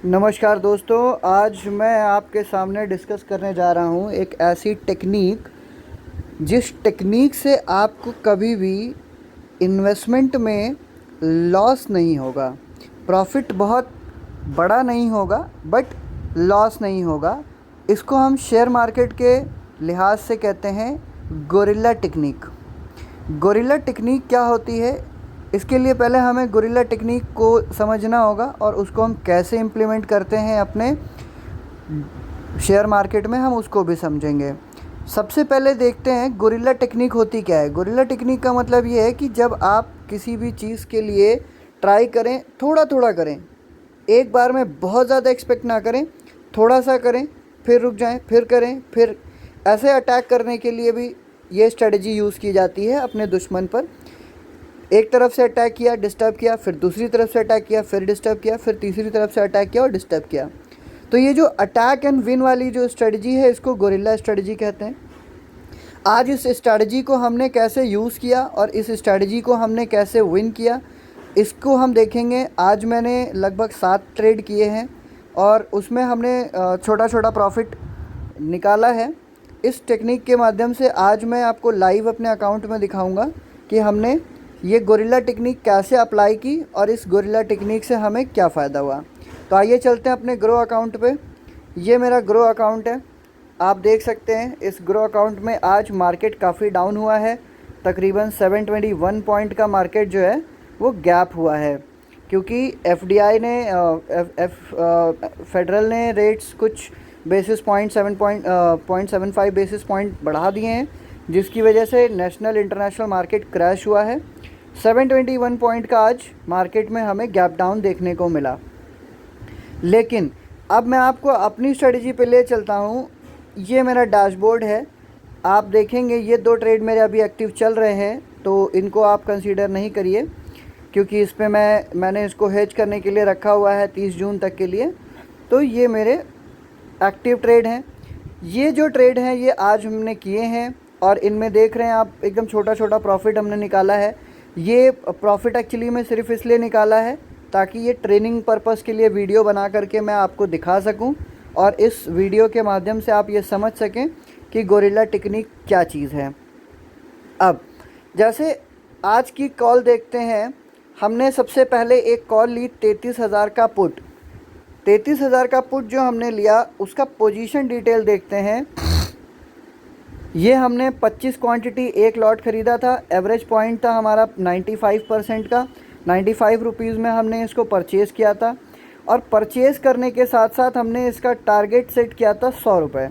नमस्कार दोस्तों, आज मैं आपके सामने डिस्कस करने जा रहा हूँ एक ऐसी टेक्निक जिस टेक्निक से आपको कभी भी इन्वेस्टमेंट में लॉस नहीं होगा। प्रॉफिट बहुत बड़ा नहीं होगा बट लॉस नहीं होगा। इसको हम शेयर मार्केट के लिहाज से कहते हैं गोरिल्ला टेक्निक। गोरिल्ला टेक्निक क्या होती है, इसके लिए पहले हमें गोरिल्ला टेक्निक को समझना होगा और उसको हम कैसे इम्प्लीमेंट करते हैं अपने शेयर मार्केट में, हम उसको भी समझेंगे। सबसे पहले देखते हैं गोरिल्ला टेक्निक होती क्या है। गोरिल्ला टेक्निक का मतलब ये है कि जब आप किसी भी चीज़ के लिए ट्राई करें, थोड़ा थोड़ा करें, एक बार में बहुत ज़्यादा एक्सपेक्ट ना करें, थोड़ा सा करें, फिर रुक जाएं, फिर करें, फिर ऐसे अटैक करने के लिए भी ये स्ट्रेटजी यूज़ की जाती है अपने दुश्मन पर। एक तरफ से अटैक किया, डिस्टर्ब किया, फिर दूसरी तरफ से अटैक किया, फिर डिस्टर्ब किया, फिर तीसरी तरफ से अटैक किया और डिस्टर्ब किया। तो ये जो अटैक एंड विन वाली जो स्ट्रेटजी है, इसको गोरिल्ला स्ट्रेटजी कहते हैं। आज इस स्ट्रेटजी को हमने कैसे यूज़ किया और इस स्ट्रेटजी को हमने कैसे विन किया, इसको हम देखेंगे। आज मैंने लगभग 7 ट्रेड किए हैं और उसमें हमने छोटा छोटा प्रॉफिट निकाला है। इस टेक्निक के माध्यम से आज मैं आपको लाइव अपने अकाउंट में दिखाऊंगा कि हमने ये गोरिल्ला टेक्निक कैसे अप्लाई की और इस गोरिल्ला टेक्निक से हमें क्या फ़ायदा हुआ। तो आइए चलते हैं अपने ग्रो अकाउंट पे। ये मेरा ग्रो अकाउंट है, आप देख सकते हैं। इस ग्रो अकाउंट में आज मार्केट काफ़ी डाउन हुआ है, तकरीबन 721 पॉइंट का मार्केट जो है वो गैप हुआ है, क्योंकि एफडीआई ने फेडरल ने रेट्स कुछ बेसिस पॉइंट 0.75 बेसिस पॉइंट बढ़ा दिए हैं, जिसकी वजह से नेशनल इंटरनेशनल मार्केट क्रैश हुआ है। 721 पॉइंट का आज मार्केट में हमें गैप डाउन देखने को मिला। लेकिन अब मैं आपको अपनी स्ट्रेटजी पे ले चलता हूँ। ये मेरा डैशबोर्ड है, आप देखेंगे ये 2 ट्रेड मेरे अभी एक्टिव चल रहे हैं, तो इनको आप कंसीडर नहीं करिए, क्योंकि इस पे मैंने इसको हेज करने के लिए रखा हुआ है 30 जून तक के लिए। तो ये मेरे एक्टिव ट्रेड हैं। ये जो ट्रेड हैं ये आज हमने किए हैं और इनमें देख रहे हैं आप एकदम छोटा छोटा प्रॉफिट हमने निकाला है। ये प्रॉफिट एक्चुअली में सिर्फ इसलिए निकाला है ताकि ये ट्रेनिंग पर्पस के लिए वीडियो बना करके मैं आपको दिखा सकूं और इस वीडियो के माध्यम से आप ये समझ सकें कि गोरिल्ला टेक्निक क्या चीज़ है। अब जैसे आज की कॉल देखते हैं, हमने सबसे पहले एक कॉल ली 33,000 का पुट। 33,000 का पुट जो हमने लिया उसका पोजीशन डिटेल देखते हैं। ये हमने 25 क्वांटिटी एक लॉट ख़रीदा था। एवरेज पॉइंट था हमारा 95% का। 95 रुपीज़ में हमने इसको परचेज़ किया था और परचेज़ करने के साथ साथ हमने इसका टारगेट सेट किया था 100 रुपये।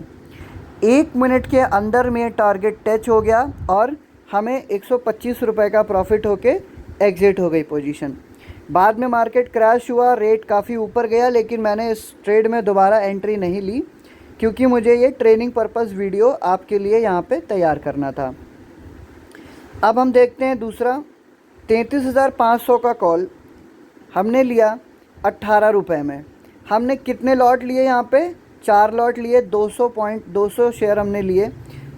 1 मिनट के अंदर में टारगेट टच हो गया और हमें 125 रुपये का प्रॉफिट होके एग्ज़िट हो गई पोजीशन। बाद में मार्केट क्रैश हुआ, रेट काफ़ी ऊपर गया, लेकिन मैंने इस ट्रेड में दोबारा एंट्री नहीं ली, क्योंकि मुझे ये ट्रेनिंग पर्पस वीडियो आपके लिए यहाँ पे तैयार करना था। अब हम देखते हैं दूसरा 33,500 का कॉल हमने लिया 18 रुपये में। हमने कितने लॉट लिए यहाँ पे? 4 लॉट लिए, 200 शेयर हमने लिए,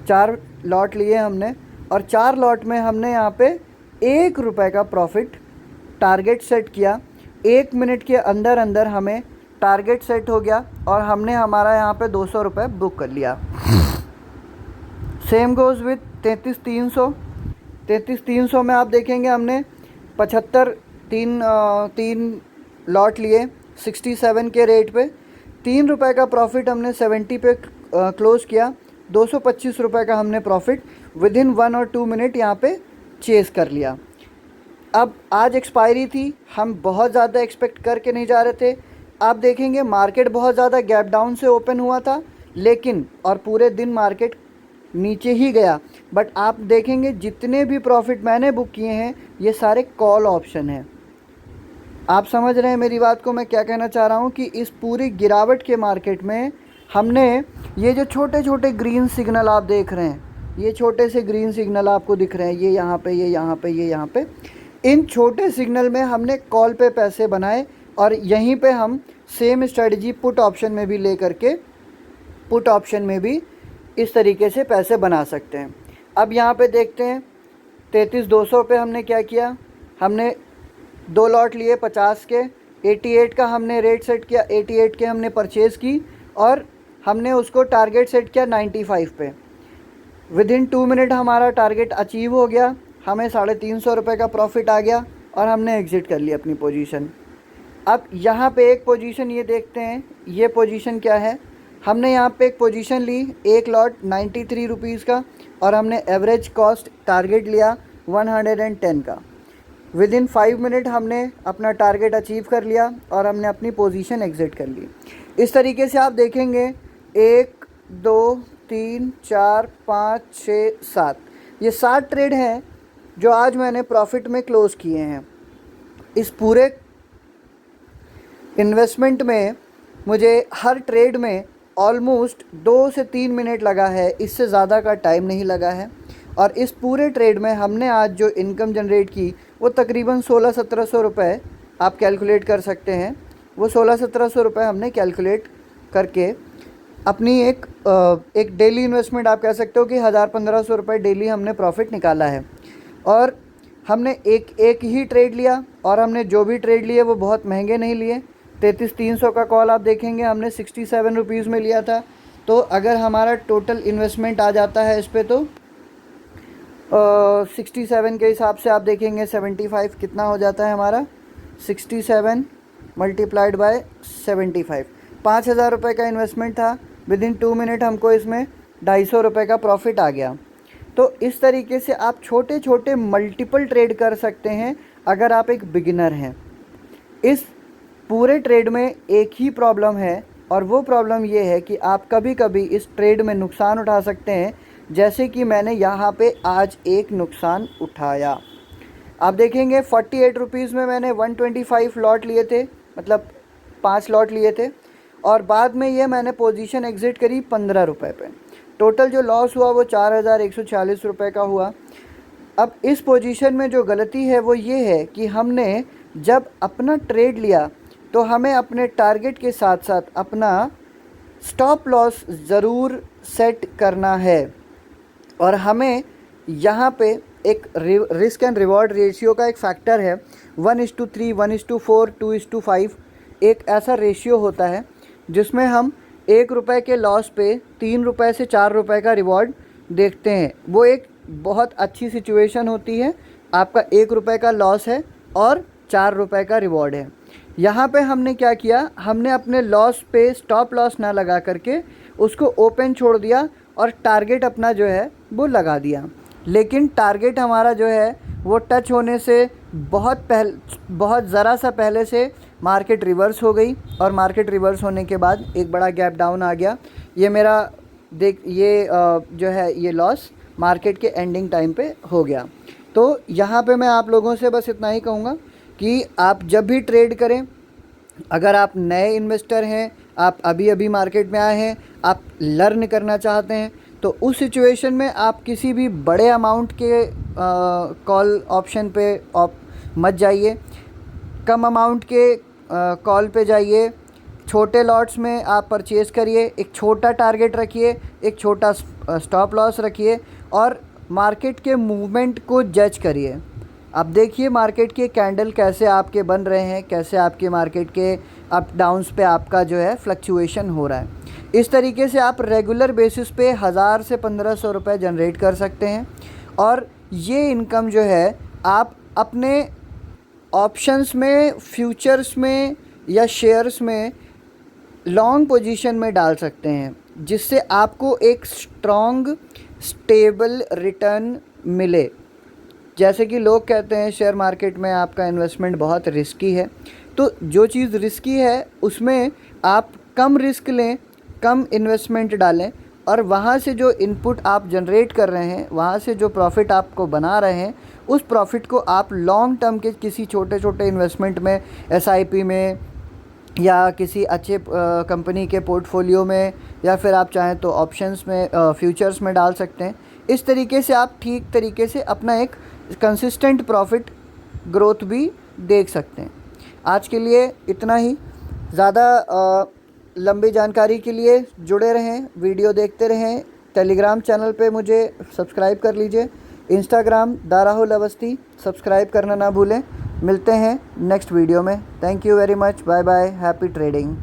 4 लॉट लिए हमने और 4 लॉट में हमने यहाँ पे 1 रुपये का प्रॉफिट टारगेट सेट किया। 1 मिनट के अंदर अंदर हमें टारगेट सेट हो गया और हमने हमारा यहाँ पे 200 रुपये बुक कर लिया। Same goes with 33,300। 33,300 में आप देखेंगे हमने 3 लॉट लिए 67 के रेट पे। 3 रुपये का प्रॉफिट हमने 70 पे क्लोज़ किया। 225 रुपये का हमने प्रॉफिट विद इन 1 और 2 मिनट यहाँ पे चेज़ कर लिया। अब आज एक्सपायरी थी, हम बहुत ज़्यादा एक्सपेक्ट करके नहीं जा रहे थे। आप देखेंगे मार्केट बहुत ज़्यादा गैप डाउन से ओपन हुआ था, लेकिन और पूरे दिन मार्केट नीचे ही गया। बट आप देखेंगे जितने भी प्रॉफिट मैंने बुक किए हैं ये सारे कॉल ऑप्शन हैं। आप समझ रहे हैं मेरी बात को, मैं क्या कहना चाह रहा हूँ कि इस पूरी गिरावट के मार्केट में हमने ये जो छोटे छोटे ग्रीन सिग्नल आप देख रहे हैं, ये छोटे से ग्रीन सिग्नल आपको दिख रहे हैं, ये यहाँ पे, ये यहाँ पे, ये यहाँ पे, इन छोटे सिग्नल में हमने कॉल पे पैसे बनाए और यहीं पे हम सेम स्ट्रेटजी पुट ऑप्शन में भी ले करके पुट ऑप्शन में भी इस तरीके से पैसे बना सकते हैं। अब यहाँ पे देखते हैं 33,200 पे हमने क्या किया, हमने 2 लॉट लिए 50 के, 88 का हमने रेट सेट किया, 88 के हमने परचेज़ की और हमने उसको टारगेट सेट किया 95 पे। विदिन 2 मिनट हमारा टारगेट अचीव हो गया, हमें 350 रुपये का प्रॉफिट आ गया और हमने एग्ज़िट कर लिया अपनी पोजीशन। अब यहाँ पे एक पोजीशन ये देखते हैं, ये पोजीशन क्या है। हमने यहाँ पे एक पोजीशन ली, एक लॉट 93 रुपीज़ का और हमने एवरेज कॉस्ट टारगेट लिया 110 का। विदिन 5 मिनट हमने अपना टारगेट अचीव कर लिया और हमने अपनी पोजीशन एग्ज़िट कर ली। इस तरीके से आप देखेंगे 1 2 3 4 5 6 7, ये 7 ट्रेड हैं जो आज मैंने प्रॉफिट में क्लोज़ किए हैं। इस पूरे इन्वेस्टमेंट में मुझे हर ट्रेड में ऑलमोस्ट 2 से 3 मिनट लगा है, इससे ज़्यादा का टाइम नहीं लगा है। और इस पूरे ट्रेड में हमने आज जो इनकम जनरेट की वो तकरीबन 1600-1700 रुपये आप कैलकुलेट कर सकते हैं। वो 1600-1700 रुपये हमने कैलकुलेट करके अपनी एक डेली इन्वेस्टमेंट आप कह सकते हो कि 1000-1500 रुपये डेली हमने प्रॉफिट निकाला है। और हमने एक ही ट्रेड लिया और हमने जो भी ट्रेड लिए वो बहुत महंगे नहीं लिए। 33,300 का कॉल आप देखेंगे हमने 67 रुपीज़ में लिया था। तो अगर हमारा टोटल इन्वेस्टमेंट आ जाता है इस पे तो 67 के हिसाब से आप देखेंगे 75 कितना हो जाता है हमारा, 67 मल्टीप्लाइड बाय 75, 5,000 रुपये का इन्वेस्टमेंट था। विदिन 2 मिनट हमको इसमें 250 रुपये का प्रॉफिट आ गया। तो इस तरीके से आप छोटे छोटे मल्टीपल ट्रेड कर सकते हैं अगर आप एक बिगिनर हैं। इस पूरे ट्रेड में एक ही प्रॉब्लम है और वो प्रॉब्लम ये है कि आप कभी कभी इस ट्रेड में नुकसान उठा सकते हैं, जैसे कि मैंने यहाँ पे आज एक नुकसान उठाया। आप देखेंगे 48 रुपीज़ में मैंने 125 लॉट लिए थे, मतलब 5 लॉट लिए थे और बाद में ये मैंने पोजीशन एग्ज़िट करी 15 रुपये पे। टोटल जो लॉस हुआ वो 4140 रुपये का हुआ। अब इस पोजीशन में जो गलती है वो ये है कि हमने जब अपना ट्रेड लिया तो हमें अपने टारगेट के साथ साथ अपना स्टॉप लॉस ज़रूर सेट करना है। और हमें यहाँ पे एक रिस्क एंड रिवॉर्ड रेशियो का एक फैक्टर है 1:3, 1:4, 2:5। एक ऐसा रेशियो होता है जिसमें हम 1 रुपये के लॉस पे 3 रुपये से 4 रुपये का रिवॉर्ड देखते हैं। वो एक बहुत अच्छी सिचुएशन होती है। आपका 1 रुपये का लॉस है और 4 रुपये का रिवॉर्ड है। यहाँ पे हमने क्या किया, हमने अपने लॉस पे स्टॉप लॉस ना लगा करके उसको ओपन छोड़ दिया और टारगेट अपना जो है वो लगा दिया। लेकिन टारगेट हमारा जो है वो टच होने से बहुत ज़रा सा पहले से मार्केट रिवर्स हो गई और मार्केट रिवर्स होने के बाद एक बड़ा गैप डाउन आ गया। ये मेरा जो है ये लॉस मार्केट के एंडिंग टाइम पे हो गया। तो यहाँ पे मैं आप लोगों से बस इतना ही कहूँगा कि आप जब भी ट्रेड करें, अगर आप नए इन्वेस्टर हैं, आप अभी अभी मार्केट में आए हैं, आप लर्न करना चाहते हैं, तो उस सिचुएशन में आप किसी भी बड़े अमाउंट के कॉल ऑप्शन पे मत जाइए। कम अमाउंट के कॉल पे जाइए। छोटे लॉट्स में आप परचेज़ करिए, एक छोटा टारगेट रखिए, एक छोटा स्टॉप लॉस रखिए और मार्केट के मूवमेंट को जज करिए। अब देखिए मार्केट के कैंडल कैसे आपके बन रहे हैं, कैसे आपके मार्केट के अप डाउन्स पे आपका जो है फ्लक्चुएशन हो रहा है। इस तरीके से आप रेगुलर बेसिस पे 1000 से 1500 रुपये जनरेट कर सकते हैं और ये इनकम जो है आप अपने ऑप्शंस में, फ्यूचर्स में या शेयर्स में लॉन्ग पोजीशन में डाल सकते हैं, जिससे आपको एक स्ट्रॉन्ग स्टेबल रिटर्न मिले। जैसे कि लोग कहते हैं शेयर मार्केट में आपका इन्वेस्टमेंट बहुत रिस्की है, तो जो चीज़ रिस्की है उसमें आप कम रिस्क लें, कम इन्वेस्टमेंट डालें और वहाँ से जो इनपुट आप जनरेट कर रहे हैं, वहाँ से जो प्रॉफिट आपको बना रहे हैं, उस प्रॉफिट को आप लॉन्ग टर्म के किसी छोटे छोटे इन्वेस्टमेंट में, SIP में या किसी अच्छे कंपनी के पोर्टफोलियो में या फिर आप चाहें तो ऑप्शंस में, फ्यूचर्स में डाल सकते हैं। इस तरीके से आप ठीक तरीके से अपना एक कंसिस्टेंट प्रॉफिट ग्रोथ भी देख सकते हैं। आज के लिए इतना ही। ज़्यादा लंबी जानकारी के लिए जुड़े रहें, वीडियो देखते रहें। टेलीग्राम चैनल पे मुझे सब्सक्राइब कर लीजिए। इंस्टाग्राम दा राहुल अवस्थी सब्सक्राइब करना ना भूलें। मिलते हैं नेक्स्ट वीडियो में। Thank you very much, bye bye, happy trading.